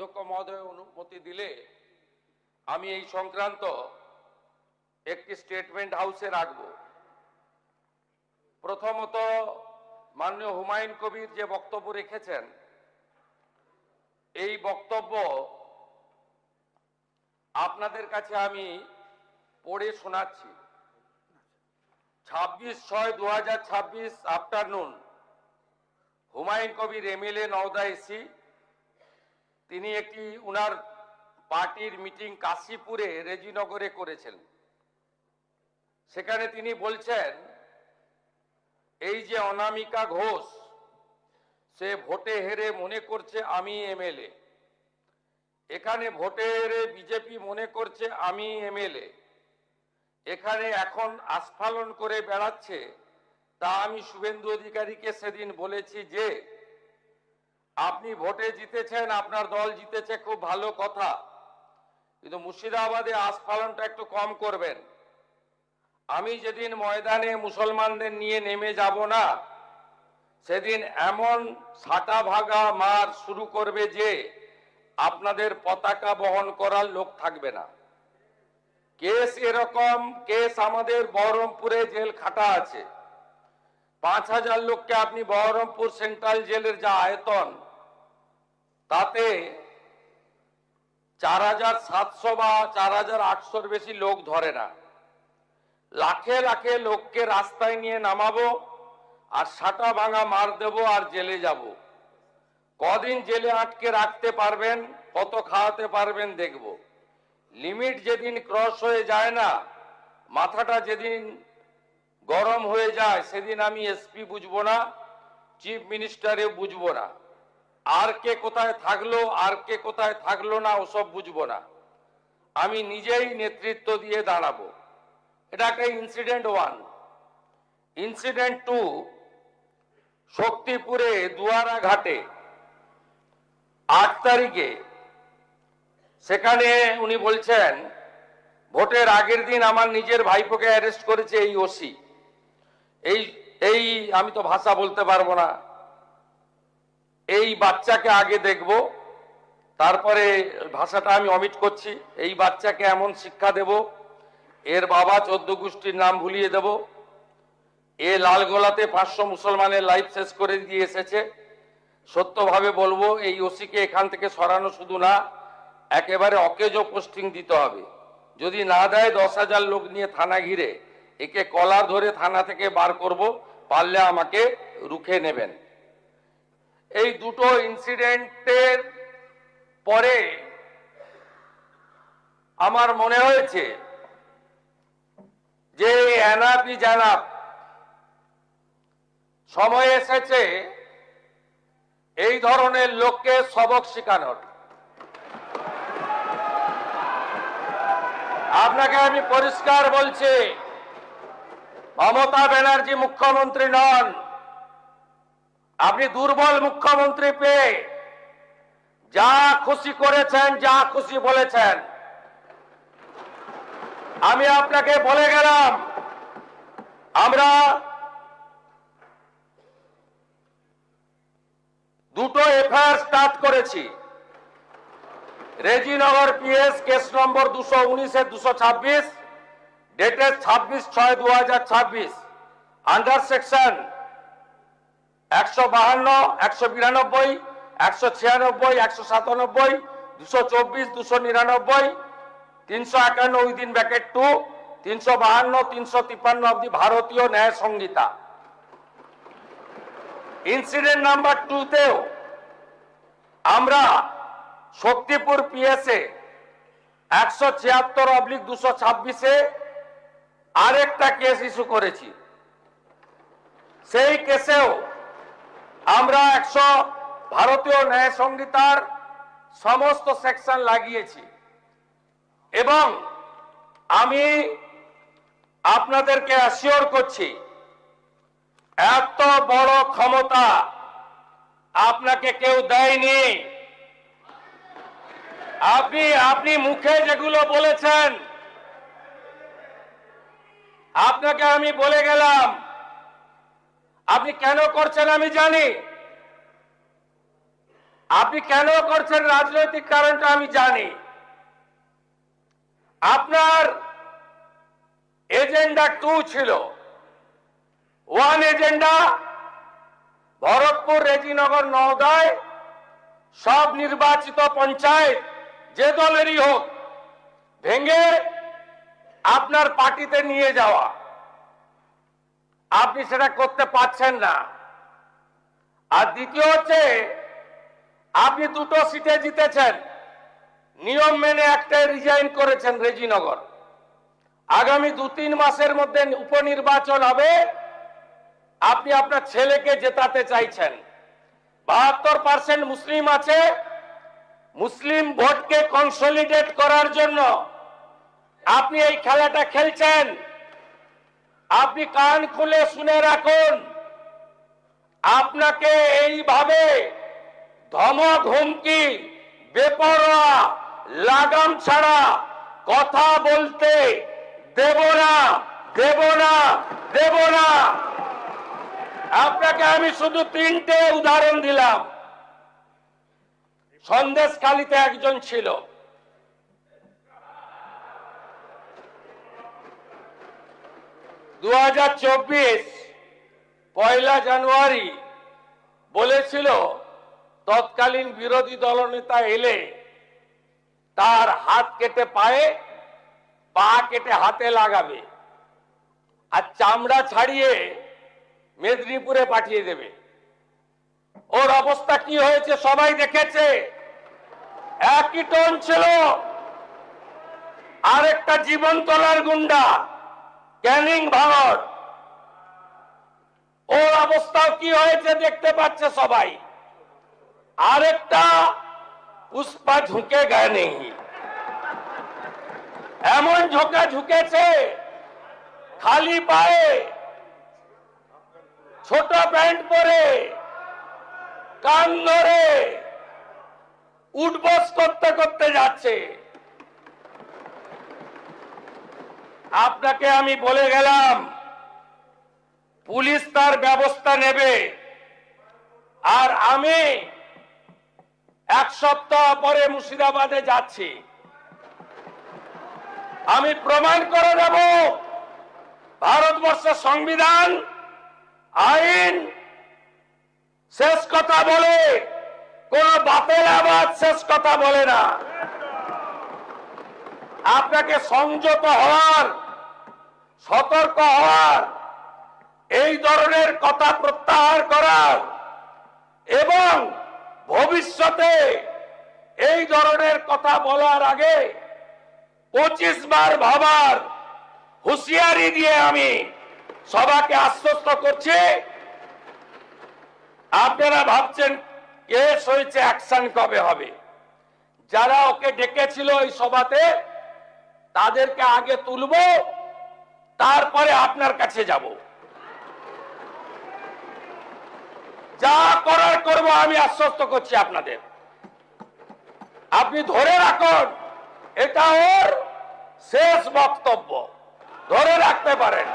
অধ্যক্ষ মহোদয় অনুমতি দিলে আমি এই সংক্রান্ত একটি স্টেটমেন্ট হাউসে রাখব। প্রথমত, মাননীয় হুমায়ুন কবির যে বক্তব্য রেখেছেন, এই বক্তব্য আপনাদের কাছে আমি পড়ে শোনাচ্ছি। 26/6/2026 afternoon, Humayun Kabir MLA Nowda AC, তিনি একটি উনার পার্টির মিটিং কাশীপুরে রেজিনগরে করেছেন। সেখানে তিনি বলছেন, এই যে অনামিকা ঘোষ, সে ভোটে হেরে মনে করছে আমি এমএলএ, এখানে ভোটে হেরে বিজেপি মনে করছে আমি এমএলএ, এখানে এখন আস্ফালন করে বেড়াচ্ছে। তা আমি শুভেন্দু অধিকারীকে সেদিন বলেছি যে আপনি ভোটে জিতেছেন, আপনার দল জিতেছে, খুব ভালো কথা, কিন্তু মুর্শিদাবাদে আস্ফালনটা একটু কম করবেন। আমি যেদিন ময়দানে মুসলমানদের নিয়ে নেমে যাব না, সেদিন এমন সাটা ভাগা মার শুরু করবে যে আপনাদের পতাকা বহন করার লোক থাকবে না। কেস এরকম, কেস আমাদের বহরমপুরে জেল খাটা আছে। 5000 লোককে আপনি বহরমপুর সেন্ট্রাল জেলের যা আয়তন, তাতে 4700 বা 4800-র বেশি লোক ধরে না। লাখে লাখে লোককে রাস্তায় নিয়ে নামাবো আর সাটা ভাঙা মার দেব আর জেলে যাব। কদিন জেলে আটকে রাখতে পারবেন, কত খাওয়াতে পারবেন দেখব। লিমিট যেদিন ক্রস হয়ে যায় না, মাথাটা যেদিন গরম হয়ে যায়, সেদিন আমি এসপি বুঝবো না, চিফ মিনিস্টারে বুঝবো না, আর কে কোথায় থাকলো আর কে কোথায় থাকলো না ওসব বুঝবো না। আমি নিজেই নেতৃত্ব দিয়ে দাঁড়াবো। এটা একটা ইনসিডেন্ট 1। ইনসিডেন্ট 2, শক্তিপুরে দুয়ারা ঘাটে 8 তারিখে, সেখানে উনি বলছেন ভোটের আগের দিন আমার নিজের ভাইপোকে অ্যারেস্ট করেছে এই ওসি। এই আমি তো ভাষা বলতে পারবো না। এই বাচ্চাকে আগে দেখব, তারপরে ভাষাটা আমি অমিট করছি। এই বাচ্চাকে এমন শিক্ষা দেব, এর বাবা 14 গোষ্ঠীর নাম ভুলিয়ে দেব। এ লালগোলাতে 500 মুসলমানের লাইফ শেষ করে দিয়ে এসেছে। সত্যভাবে বলবো, এই ওসিকে এখান থেকে সরানো শুধু না, একেবারে অকেজো পোস্টিং দিতে হবে। যদি না দেয় 10,000 লোক নিয়ে থানা ঘিরে একে কলার ধরে থানা থেকে বার করব, পারলে আমাকে রুখে নেবেন। এই দুটো ইনসিডেন্টের পরে আমার মনে হয়েছে যে এনাফি জানাব, সময় এসেছে এই ধরনের লোককে সবক শেখানোর। আপনাকে আমি পরিষ্কার বলছি, মমতা ব্যানার্জি মুখ্যমন্ত্রী নন। আপনি দুর্বল মুখ্যমন্ত্রী পেয়ে যা খুশি করেছেন, যা খুশি বলেছেন। আমি আপনাকে বলে গেলাম, আমরা দুটো এফআইআর স্টার্ট করেছি। Rejinagar PS case number 219/226, dated 26/6/2026, under section 152, 192, 196, 197, 224, 299, 351 within bracket 2, 352, 353 of the ভারতীয় ন্যায় সংহিতা। ইনসিডেন্ট নাম্বার 2তেও আমরা শক্তিপুর পিএসএ 176/226-এ আরেকটা কেস ইস্যু করেছি। সেই কেসেও আমরা ভারতীয় ন্যায় সংহিতার সমস্ত সেকশন লাগিয়েছি। এবং আমি আপনাদেরকে অ্যাসিওর করছি, এত বড় ক্ষমতা আপনাকে কেউ দেয়নি। আপনি মুখে যেগুলো বলেছেন, আপনাকে আমি বলে গেলাম, আপনি কেন করছেন আমি জানি। আপনি কেন করছেন রাজনৈতিক কারণটা আমি জানি। আপনার এজেন্ডা 2 ছিল। 1 এজেন্ডা ভরতপুর, রেজিনগর, নওদায় সব নির্বাচিত পঞ্চায়েত যে দলেরই হোক ভেঙে আপনার পার্টিতে নিয়ে যাওয়া। আপনি সেটা করতে পারছেন না। আর দ্বিতীয় হচ্ছে আপনি 2টো সিটে জিতেছেন, নিয়ম মেনে একটাই রিজাইন করেছেন রেজিনগর। আগামী 2-3 মাসের মধ্যে উপনির্বাচন হবে, আপনি আপনার ছেলেকে জেতাতে চাইছেন। 72% মুসলিম আছে, মুসলিম ভোটকে কনসলিডেট করার জন্য আপনি এই খেলাটা খেলছেন। আপনি কান খুলে শুনে রাখুন, আপনাকে এইভাবে ধমক হুমকি বেপরোয়া লাগাম ছাড়া কথা বলতে দেব না, দেব না, দেব না। আপনাকে আমি শুধু 3টে উদাহরণ দিলাম। সন্দেশখালীতে একজন ছিল, পয়লা জানুয়ারি বলেছিল তৎকালীন বিরোধী দলনেতা এলে তার হাত কেটে পায়ে, পা কেটে হাতে লাগাবে আর চামড়া ছাড়িয়ে মেদিনীপুরে পাঠিয়ে দেবে। ওর অবস্থা কি হয়েছে সবাই দেখেছে। একই টোন ছিল। আরেকটা জীবনতলার গুন্ডা ক্যানিং ভারত, ওর অবস্থাও কি হয়েছে দেখতে পাচ্ছে সবাই। আরেকটা পুষ্পা ঝুঁকে গায়ে নেই, এমন ঝোঁকা ঝুঁকেছে খালি পায়ে, ছোট প্যান্ট পরে, কান ধরে উঠবস করতে করতে যাচ্ছে। আপনাকে আমি বলে গেলাম পুলিশ তার ব্যবস্থা নেবে। আর আমি 1 সপ্তাহ পরে মুর্শিদাবাদে যাচ্ছি। আমি প্রমাণ করে দেব ভারতবর্ষের সংবিধান, আইন শেষ কথা বলে, কোন বাপের আবাদ শেষ কথা বলে না। আপনাকে সংযত হওয়ার, সতর্ক হওয়ার, এই ধরনের কথা প্রত্যাহার করার এবং ভবিষ্যতে এই ধরনের কথা বলার আগে 25 বার ভাবার হুঁশিয়ারি দিয়ে আমি সবাইকে আশ্বস্ত করছি। আপনারা ভাবছেন কেস হয়েছে, অ্যাকশন কবে হবে? যারা ওকে ডেকেছিল এই সভাতে তাদেরকে আগে তুলব, তারপরে আপনার কাছে যাব। যা করার করব আমি আশ্বস্ত করছি আপনাদের। আপনি ধরে রাখুন, এটা ওর শেষ বক্তব্য, ধরে রাখতে পারেন।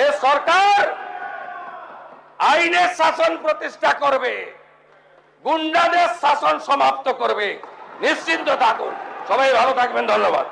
এই সরকার আইনের শাসন প্রতিষ্ঠা করবে, গুন্ডাদের শাসন সমাপ্ত করবে, নিশ্চিন্ত থাকুন। সবাই ভালো থাকবেন, ধন্যবাদ।